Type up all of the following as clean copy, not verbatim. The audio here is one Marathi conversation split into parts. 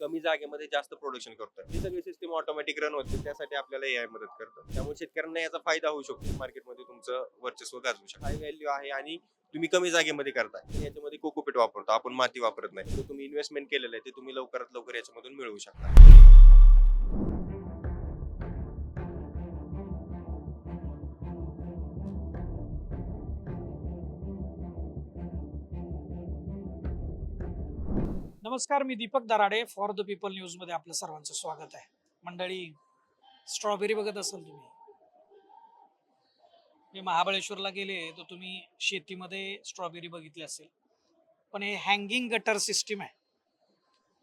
कमी जागेमध्ये जास्त प्रोडक्शन करतोय. ही सगळी सिस्टीम ऑटोमॅटिक रन होते. त्यासाठी आपल्याला एआय मदत करतं. त्यामुळे शेतकऱ्यांना याचा फायदा होऊ शकतो. मार्केटमध्ये तुमचं वर्चस्व गाजवू शकतो. हाय व्हॅल्यू आहे आणि तुम्ही कमी जागेमध्ये करताय. याच्यामध्ये कोकोपीट वापरतो आपण, माती वापरत नाही. जो तुम्ही इन्व्हेस्टमेंट केलेलं आहे ते तुम्ही लवकरात लवकर याच्यामधून मिळवू शकता. नमस्कार, मी Deepak Darade for the people न्यूजमध्ये आपलं सर्वांचं स्वागत आहे. मंडळी, स्ट्रॉबेरी बघत असाल तुम्ही. मी महाबळेश्वरला गेले तर तुम्ही शेतीमध्ये स्ट्रॉबेरी बघितली असेल, पण हे हँगिंग गटर सिस्टीम आहे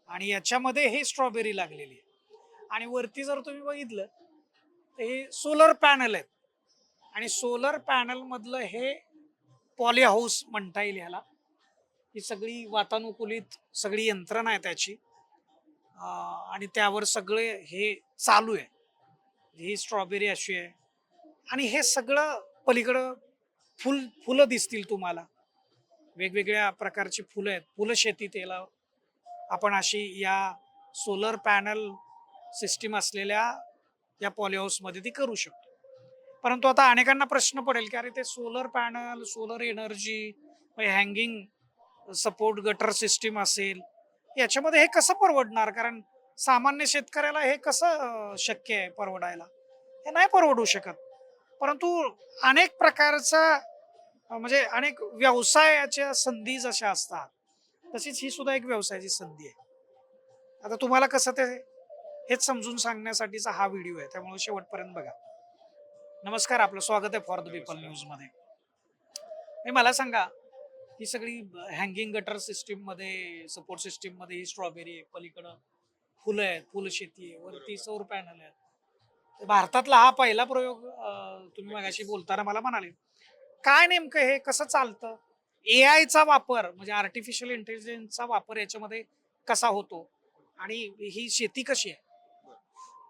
आणि याच्यामध्ये हे स्ट्रॉबेरी लागलेली आहे. आणि वरती जर तुम्ही बघितलं तर हे सोलर पॅनल आहेत आणि सोलर पॅनल मधलं हे पॉली हाऊस म्हणता येईल ह्याला. ही सगळी वातानुकूलित सगळी यंत्रणा आहे त्याची, आणि त्यावर सगळे हे चालू आहे. ही स्ट्रॉबेरी अशी आहे आणि हे सगळं पलीकडं फुलं दिसतील तुम्हाला. वेगवेगळ्या प्रकारची फुलं आहेत. फुलं शेती त्याला आपण अशी या सोलर पॅनल सिस्टीम असलेल्या या पॉली हाऊसमध्ये ती करू शकतो. परंतु आता अनेकांना प्रश्न पडेल की अरे ते solar panel, solar energy, hanging support gutter system असेल, याच्यामध्ये हे कसं परवडणार? कारण सामान्य शेतकऱ्याला हे कसं शक्य आहे परवडायला? हे नाही परवडू शकत. परंतु अनेक प्रकारचा म्हणजे अनेक व्यवसायाच्या संधी जशा असतात तशीच ही सुद्धा एक व्यवसायाची संधी आहे. आता तुम्हाला कसं ते हेच समजून सांगण्यासाठीचा हा व्हिडिओ आहे, त्यामुळे शेवटपर्यंत बघा. नमस्कार, आपलं स्वागत आहे फॉर द पीपल न्यूज मध्ये. मला सांगा, ही सगळी हँगिंग गटर सिस्टीम मध्ये, सपोर्ट सिस्टीम मध्ये ही स्ट्रॉबेरी आहे, पलीकडं फुलं आहेत, फुल शेती आहे, वरती सौर पॅनल आहेत. भारतातला हा पहिला प्रयोग तुम्ही मगाशी बोलताना मला म्हणाले. काय नेमकं हे कसं चालतं? एआयचा वापर म्हणजे आर्टिफिशियल इंटेलिजन्सचा वापर याच्यामध्ये कसा होतो आणि ही शेती कशी आहे?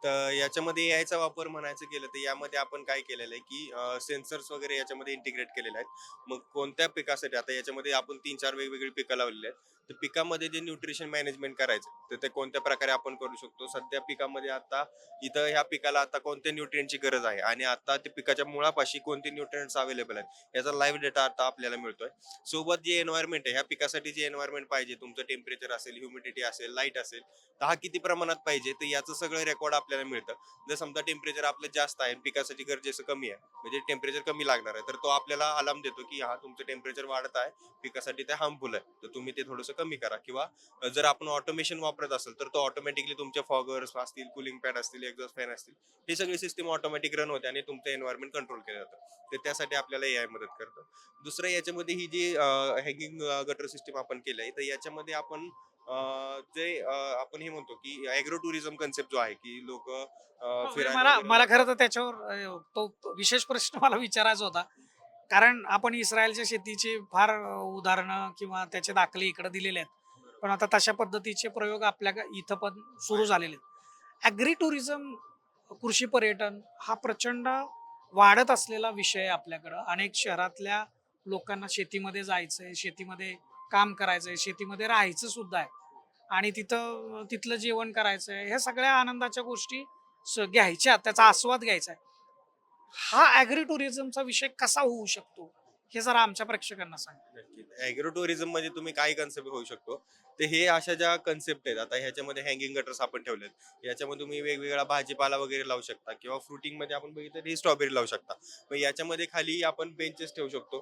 तर याच्यामध्ये एआयचा वापर म्हणायचं गेलं तर यामध्ये आपण काय केलेलं आहे की सेन्सर्स वगैरे याच्यामध्ये इंटिग्रेट केलेले आहेत. मग कोणत्या पिकासाठी आता याच्यामध्ये आपण 3-4 वेगवेगळी पिकं लावलेली आहेत. तर पिकामध्ये जे न्यूट्रिशन मॅनेजमेंट करायचं तर ते कोणत्या प्रकारे आपण करू शकतो. सध्या पिकामध्ये आता इथं ह्या पिकाला आता कोणत्या न्यूट्रिएंटची गरज आहे आणि आता ते पिकाच्या मुळापाशी कोणते न्यूट्रिएंट्स अवेलेबल आहेत याचा लाईव्ह डेटा आता आपल्याला मिळतोय. सोबत जे एन्व्हायरमेंट आहे ह्या पिकासाठी जे एन्व्हायरमेंट पाहिजे, तुमचं टेम्परेचर असेल, ह्युमिडिटी असेल, लाईट असेल, तर हा किती प्रमाणात पाहिजे तर याचं सगळं रेकॉर्ड आपल्याला मिळतं. जर समजा टेम्परेचर आपलं जास्त आहे, पिकासाठी गरजेचं कमी आहे, म्हणजे टेम्परेचर कमी लागणार आहे, तर तो आपल्याला अलार्म देतो की हा तुमचं टेम्परेचर वाढत आहे, पिकासाठी ते हार्मफुल आहे, तर तुम्ही ते थोडंसं कमी करा. किंवा जर आपण ऑटोमेशन वापरत असेल तर तो ऑटोमॅटिकली तुमचे फॉगर्स असतील, कूलिंग पॅड असतील, एक्झॉस्ट फॅन असतील, हे सगळी सिस्टीम ऑटोमॅटिक रन होते आणि तुमचं एन्व्हायरमेंट कंट्रोल केलं जातं. तर त्यासाठी आपल्याला एआय मदत करतं. दुसरं याच्यामध्ये ही जी हँगिंग गटर सिस्टीम आपण केलं आहे, तर याच्यामध्ये आपण जे आपण हे म्हणतो की ॲग्रो टुरिझम कन्सेप्ट जो आहे की लोक म्हणजे फिरायला मला वगैरे मला खरं जातात. तर त्याच्यावर तो विशेष प्रश्न मला विचारायचा होता. कारण आपण इस्रायलच्या शेतीची फार उदाहरणं किंवा त्याचे दाखले इकडे दिलेले आहेत. पण आता तशा पद्धतीचे प्रयोग आपल्या इथं पण सुरू झालेले आहेत. ॲग्री टुरिझम, कृषी पर्यटन हा प्रचंड वाढत असलेला विषय आहे आपल्याकडं. अनेक शहरातल्या लोकांना शेतीमध्ये जायचंय, शेतीमध्ये काम करायचंय, शेतीमध्ये राहायचं सुद्धा आहे आणि तिथं तिथलं जेवण करायचंय. ह्या सगळ्या आनंदाच्या गोष्टी घ्यायच्या, त्याचा आस्वाद घ्यायचा आहे. हा ॲग्री टुरिझमचा विषय कसा होऊ शकतो, हे जरा आमच्या प्रेक्षकांना सांगा. नक्कीच. ॲग्रो टुरिझम मध्ये तुम्ही काय कन्सेप्ट होऊ शकतो, तर हे अशा ज्या कन्सेप्ट आहेत, आता ह्याच्यामध्ये हँगिंग गटर्स आपण ठेवलेत, याच्यामध्ये तुम्ही वेगवेगळा भाजीपाला वगैरे लावू शकता किंवा फ्रुटिंग मध्ये आपण बघितलं ही स्ट्रॉबेरी लावू शकता. मग याच्यामध्ये खाली आपण बेंचेस ठेवू शकतो,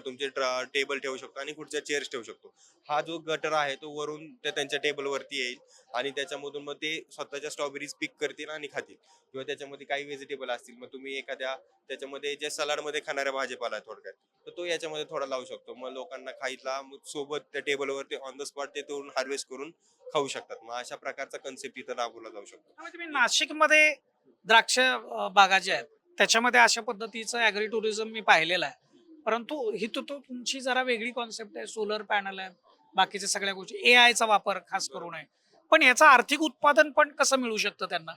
तुमचे टेबल ठेवू शकतो आणि खुर्च्या चेअर्स ठेवू शकतो. हा जो गटर आहे तो वरून त्यांच्या टेबलवरती येईल आणि त्याच्यामधून मग ते स्वतःच्या स्ट्रॉबेरीज पिक करतील आणि खातील. किंवा त्याच्यामध्ये काही व्हेजिटेबल असतील, मग तुम्ही एखाद्या त्याच्यामध्ये जे सलाडमध्ये खाणाऱ्या भाजीपाला आहे थोडक्यात, तर तो याच्यामध्ये थोडा लावू शकतो. मग लोकांना खायला मग सोबत त्या टेबलवरती ऑन द स्पॉट ते तोडून हार्वेस्ट करून खाऊ शकतात. मग अशा प्रकारचा कन्सेप्ट इथं राबवला जाऊ शकतो. त्यामुळे तुम्ही नाशिकमध्ये द्राक्ष बागा ज्या आहेत त्याच्यामध्ये अशा पद्धतीचं ॲग्री टुरिझम मी पाहिलेलं आहे. परंतु ही तो तुमची जरा वेगळी कॉन्सेप्ट आहे. सोलर पॅनल आहेत, बाकीच्या सगळ्या गोष्टी, एआयचा वापर खास करू नये. पण याचं आर्थिक उत्पादन पण कसं मिळू शकतं त्यांना?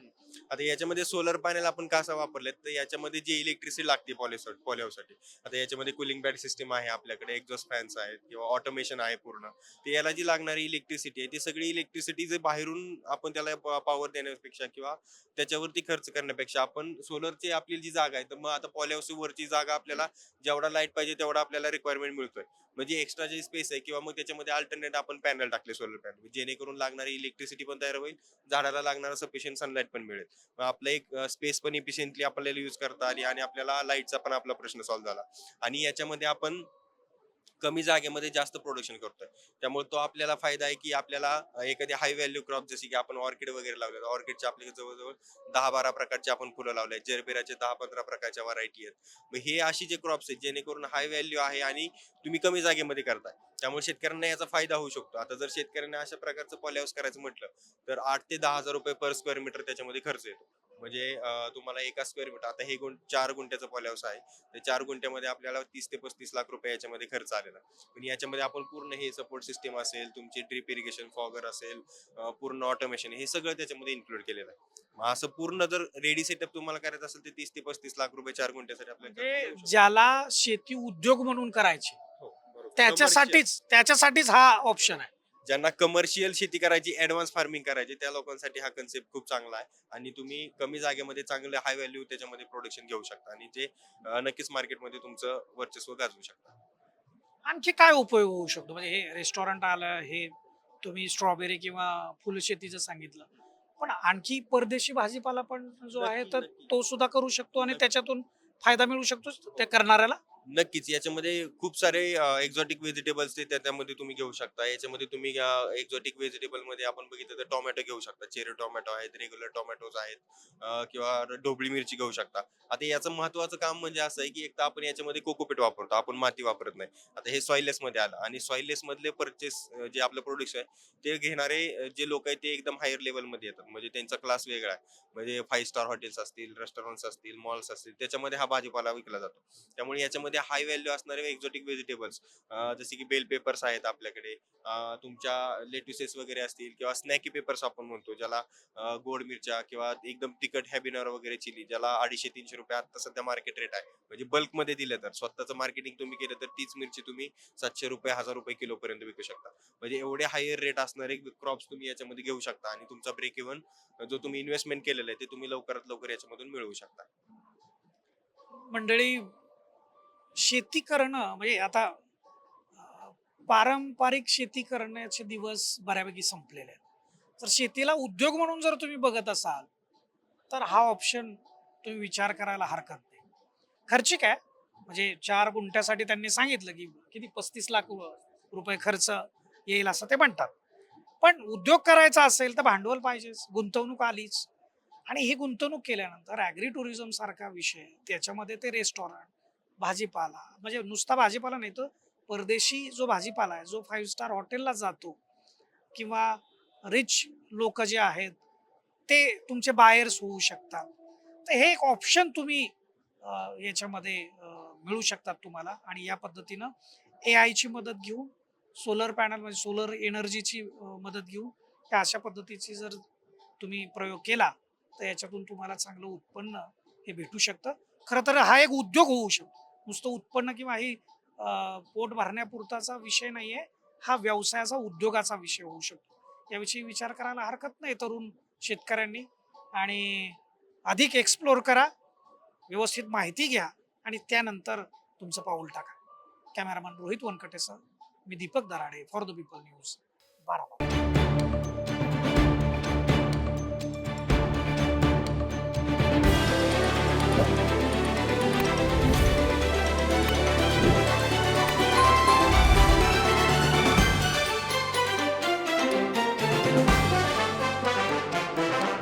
आता याच्यामध्ये सोलर पॅनल आपण कसं वापरलेत तर याच्यामध्ये जी इलेक्ट्रिसिटी लागते पॉलिओसाठी, आता याच्यामध्ये कुलिंग पॅड सिस्टम आहे आपल्याकडे, एक्झॉस्ट फॅन्स आहेत किंवा ऑटोमेशन आहे पूर्ण. ते याला जी लागणारी इलेक्ट्रिसिटी आहे ती सगळी इलेक्ट्रिसिटी जे बाहेरून आपण त्याला पॉवर देण्यापेक्षा किंवा त्याच्यावरती खर्च करण्यापेक्षा आपण सोलरची आपली जी जागा आहे, तर मग आता पॉलिहाऊस वरची जागा आपल्याला जेवढा लाईट पाहिजे तेवढा आपल्याला रिक्वायरमेंट मिळतोय. म्हणजे एक्स्ट्रा जे स्पेस आहे किंवा मग त्याच्यामध्ये अल्टरनेट आपण पॅनल टाकले सोलर पॅनल, जेणेकरून लागणारी इलेक्ट्रिसिटी पण तयार होईल, झाडाला लागणारा सफिशियंट सनलाईट पण मिळेल. मग आपलं एक स्पेस पण इफिशियंटली आपल्याला यूज करता आली आणि आपल्याला लाईटचा पण आपला प्रश्न सॉल्व्ह झाला. आणि याच्यामध्ये आपण कमी जागेमध्ये जास्त प्रोडक्शन करतोय, त्यामुळे तो आपल्याला फायदा आहे की आपल्याला एखादी हाय व्हॅल्यू क्रॉप जशी की आपण ऑर्किड वगैरे लावले, ऑर्किडचे आपले जवळजवळ 10-12 प्रकारचे आपण फुलं लावले आहेत, जरबेराचे 10-15 प्रकारच्या व्हरायटी आहेत. मग हे अशी जे क्रॉप्स आहेत जेणेकरून हाय व्हॅल्यू आहे आणि तुम्ही कमी जागेमध्ये करताय, त्यामुळे शेतकऱ्यांना याचा फायदा होऊ शकतो. आता जर शेतकऱ्यांना अशा प्रकारचं पॉली करायचं म्हटलं तर 8 ते 10 हजार रुपये पर स्क्वेअर मीटर त्याच्यामध्ये खर्च येतो. म्हणजे तुम्हाला एका स्क्वेअर मीटर, आता हे 4 गुंठ्याचं पॉली आहे, तर 4 गुंठ्यामध्ये आपल्याला 30 ते 35 लाख रुपये याच्यामध्ये खर्च आलेला. पण याच्यामध्ये आपण पूर्ण हे सपोर्ट सिस्टम असेल, तुमची ड्रिप इरिगेशन फॉगर असेल, पूर्ण ऑटोमेशन, हे सगळं त्याच्यामध्ये इन्क्लूड केलेलं आहे. मग असं पूर्ण जर रेडी सेटअप तुम्हाला करायचं असेल तर 30 ते 35 लाख रुपये 4 गुंठ्यासाठी आपल्याला खर्च येऊ म्हणजे शकतो. ज्याला शेती उद्योग म्हणून करायची हो, बरोबर. Commercial. त्याच्यासाठीच हा ऑप्शन आहे. ज्यांना कमर्शियल शेती करायची, ऍडव्हान्स फार्मिंग करायची, त्या लोकांसाठी हा कन्सेप्ट खूप चांगला आहे. आणि तुम्ही कमी जागेमध्ये चांगले हाय व्हॅल्यू त्याच्यामध्ये प्रोडक्शन घेऊ शकता आणि जे नक्कीच मार्केटमध्ये तुमचं वर्चस्व गाजवू शकता. आणखी काय उपयोग होऊ शकतो? म्हणजे हे रेस्टॉरंट आलं, हे तुम्ही स्ट्रॉबेरी किंवा फुलशेतीचं सांगितलं. पण आणखी परदेशी भाजीपाला पण जो आहे नक्की, तर नक्की. तो सुद्धा करू शकतो आणि नक्की. त्याच्यातून फायदा मिळू शकतो त्या करणाऱ्याला. नक्कीच. याच्यामध्ये खूप सारे एक्झॉटिक व्हेजिटेबल्स ते त्याच्यामध्ये तुम्ही घेऊ शकता. याच्यामध्ये तुम्ही एक्झॉटिक व्हेजिटेबलमध्ये आपण बघितलं तर टोमॅटो घेऊ शकता. चेरी टोमॅटो आहेत, रेग्युलर टोमॅटोज आहेत, किंवा ढोबळी मिरची घेऊ शकता. आता याचं महत्त्वाचं काम म्हणजे असं आहे, की एक तर आपण याच्यामध्ये कोकोपीट वापरतो. आपण माती वापरत नाही. आता हे सॉइललेसमध्ये आलं आणि सॉइललेसमधले पर्चेस जे आपलं प्रोडक्ट्स आहे, ते घेणारे जे लोक आहेत ते एकदम हायर लेव्हलमध्ये येतात. म्हणजे त्यांचा क्लास वेगळा आहे. म्हणजे 5 स्टार हॉटेल्स असतील, रेस्टॉरंट्स असतील, मॉल्स असतील, त्याच्यामध्ये हा भाजीपाला विकला जातो. त्यामुळे याच्यामध्ये हाय व्हॅल्यू असणारे एक्झॉटिक व्हेजिटेबल्स, जसे की बेल पेपर्स आहेत आपल्याकडे, तुमच्या लेट्युसेस वगैरे असतील किंवा स्नॅकी पेपर्स आपण म्हणतो ज्याला, गोड मिरच्या किंवा एकदम तिखट हॅबिनर वगैरे चिली, ज्याला 250-300 रुपये आता सध्या मार्केट रेट आहे. म्हणजे बल्कमध्ये दिलं तर स्वतःचं मार्केटिंग तुम्ही केलं तर तीच मिरची तुम्ही 700 रुपये 1000 रुपये किलो पर्यंत विकू शकता. म्हणजे एवढे हायर रेट असणारे क्रॉप्स तुम्ही याच्यामध्ये घेऊ शकता आणि तुमचा ब्रेक इव्हन जो तुम्ही इन्व्हेस्टमेंट केलेलं आहे ते तुम्ही लवकरात लवकर याच्यामधून मिळवू शकता. मंडळी, शेती करणं म्हणजे आता पारंपरिक शेती करण्याचे दिवस बऱ्यापैकी संपलेले आहेत. तर शेतीला उद्योग म्हणून जर तुम्ही बघत असाल तर हा ऑप्शन तुम्ही विचार करायला हरकत नाही. खर्चिक आहे. म्हणजे 4 गुंठ्यासाठी त्यांनी सांगितलं की किती 35 लाख रुपये खर्च येईल असं ते म्हणतात. पण उद्योग करायचा असेल तर भांडवल पाहिजेच, गुंतवणूक आलीच. आणि ही गुंतवणूक केल्यानंतर ॲग्री टुरिझम सारखा विषय, त्याच्यामध्ये ते रेस्टॉरंट, भाजीपाला, म्हणजे नुसता भाजीपाला नाही तर परदेशी जो भाजीपाला आहे जो 5 स्टार हॉटेलला जातो किंवा रिच लोक जे आहेत ते तुमचे बायर्स होऊ शकतात. तर हे एक ऑप्शन तुम्ही याच्यामध्ये मिळू शकतात तुम्हाला. आणि या पद्धतीनं AI ची मदत घेऊन, सोलर पॅनल म्हणजे सोलर एनर्जीची मदत घेऊन त्या अशा पद्धतीची जर तुम्ही प्रयोग केला तर याच्यातून तुम्हाला चांगलं उत्पन्न हे भेटू शकतं. खरं तर हा एक उद्योग होऊ शकतो. नुसतं उत्पन्न किंवा ही पोट भरण्यापुरताचा विषय नाहीये. हा व्यवसायाचा, उद्योगाचा विषय होऊ शकतो. याविषयी विचार करायला हरकत नाही तरुण शेतकऱ्यांनी. आणि अधिक एक्सप्लोर करा, व्यवस्थित माहिती घ्या आणि त्यानंतर तुमचं पाऊल टाका. कॅमेरामॅन रोहित वनकटेसह मी Deepak Darade, for the people news, Baramati.